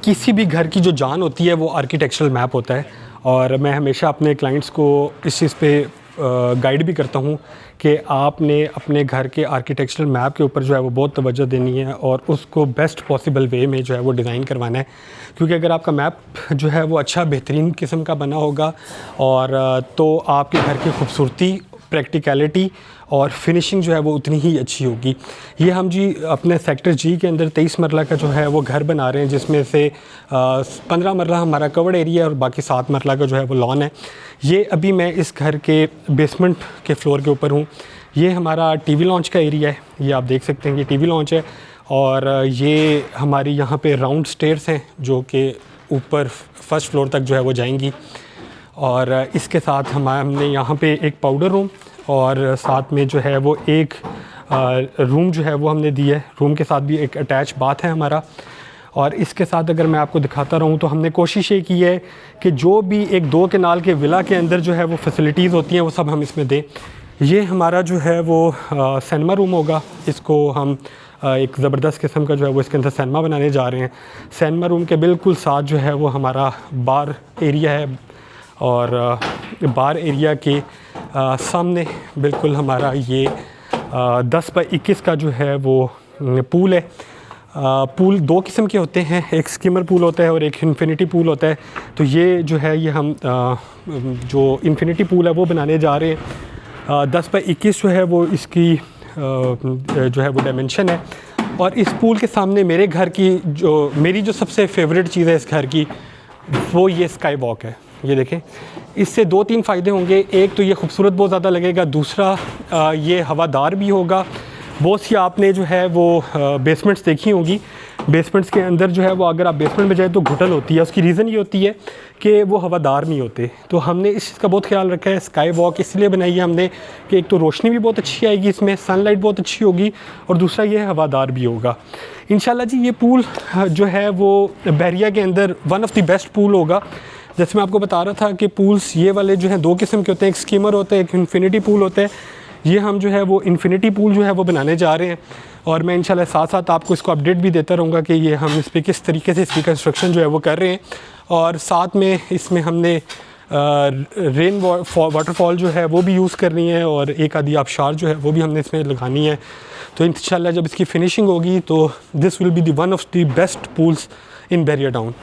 किसी भी घर की जो जान होती है वो आर्किटेक्चरल मैप होता है, और मैं हमेशा अपने क्लाइंट्स को इस चीज़ पे गाइड भी करता हूँ कि आपने अपने घर के आर्किटेक्चरल मैप के ऊपर जो है वो बहुत तवज्जो देनी है और उसको बेस्ट पॉसिबल वे में जो है वो डिज़ाइन करवाना है। क्योंकि अगर आपका मैप जो है वो अच्छा बेहतरीन किस्म का बना होगा और तो आपके घर की खूबसूरती, प्रैक्टिकलिटी और फिनिशिंग जो है वो उतनी ही अच्छी होगी। ये हम जी अपने सेक्टर जी के अंदर 23 मरला का जो है वो घर बना रहे हैं, जिसमें से 15 मरला हमारा कवर्ड एरिया है और बाकी 7 मरला का जो है वो लॉन है। ये अभी मैं इस घर के बेसमेंट के फ्लोर के ऊपर हूँ। ये हमारा टीवी लॉन्च का एरिया है, ये आप देख सकते हैं कि टीवी लॉन्च है। और ये हमारी यहाँ पे राउंड स्टेयर्स हैं जो कि ऊपर फर्स्ट फ्लोर तक जो है वो जाएंगी। और इसके साथ हमने यहाँ पे एक पाउडर रूम और साथ में जो है वो एक रूम जो है वो हमने दी है। रूम के साथ भी एक अटैच बाथ है हमारा। और इसके साथ अगर मैं आपको दिखाता रहूँ तो हमने कोशिश ये की है कि जो भी एक 2 कनाल के विला के अंदर जो है वो फैसिलिटीज़ होती हैं वो सब हम इसमें दें। ये हमारा जो है वो सिनेमा रूम होगा। इसको हम एक ज़बरदस्त किस्म का जो है वो इसके अंदर सिनेमा बनाने जा रहे हैं। सिनेमा रूम के बिल्कुल साथ जो है वो हमारा बार एरिया है और बार एरिया के सामने बिल्कुल हमारा ये 10 बाई 21 का जो है वो पूल है। पूल 2 किस्म के होते हैं, एक स्किमर पूल होता है और एक इन्फिनिटी पूल होता है। तो ये जो है ये हम जो इन्फिनिटी पूल है वो बनाने जा रहे हैं। 10 बाई 21 जो है वो इसकी जो है वो डायमेंशन है। और इस पूल के सामने मेरे घर की मेरी जो सबसे फेवरेट चीज़ है इस घर की वो ये स्काई वॉक है। ये देखें, इससे 2-3 फ़ायदे होंगे। एक तो ये खूबसूरत बहुत ज़्यादा लगेगा, दूसरा ये हवादार भी होगा। बहुत सी आपने जो है वो बेसमेंट्स देखी होंगी। बेसमेंट्स के अंदर जो है वो अगर आप बेसमेंट में जाए तो घुटन होती है। उसकी रीज़न ये होती है कि वो हवादार नहीं होते। तो हमने इस चीज़ का बहुत ख्याल रखा है। स्काई वॉक इसलिए बनाई है हमने कि एक तो रोशनी भी बहुत अच्छी आएगी, इसमें सनलाइट बहुत अच्छी होगी, और दूसरा ये हवादार भी होगा। इंशाल्लाह जी ये पूल जो है वो बहरिया के अंदर one of the best pool होगा। जैसे मैं आपको बता रहा था कि पूल्स ये वाले जो हैं 2 किस्म के होते हैं, एक स्कीमर होता है, एक इन्फिनिटी पूल होता है। ये हम जो है वो इन्फिनिटी पूल जो है वो बनाने जा रहे हैं और मैं इंशाल्लाह साथ साथ आपको इसको अपडेट भी देता रहूँगा कि ये हम इस पर किस तरीके से इसकी कंस्ट्रक्शन जो है वो कर रहे हैं। और साथ में इसमें हमने रेन वाटरफॉल जो है वो भी यूज़ करनी है और एक आधी आबशार जो है वो भी हमने इसमें लगानी है। तो इंशाल्लाह जब इसकी फिनिशिंग होगी तो this will be the one of the best pools in Bahria town.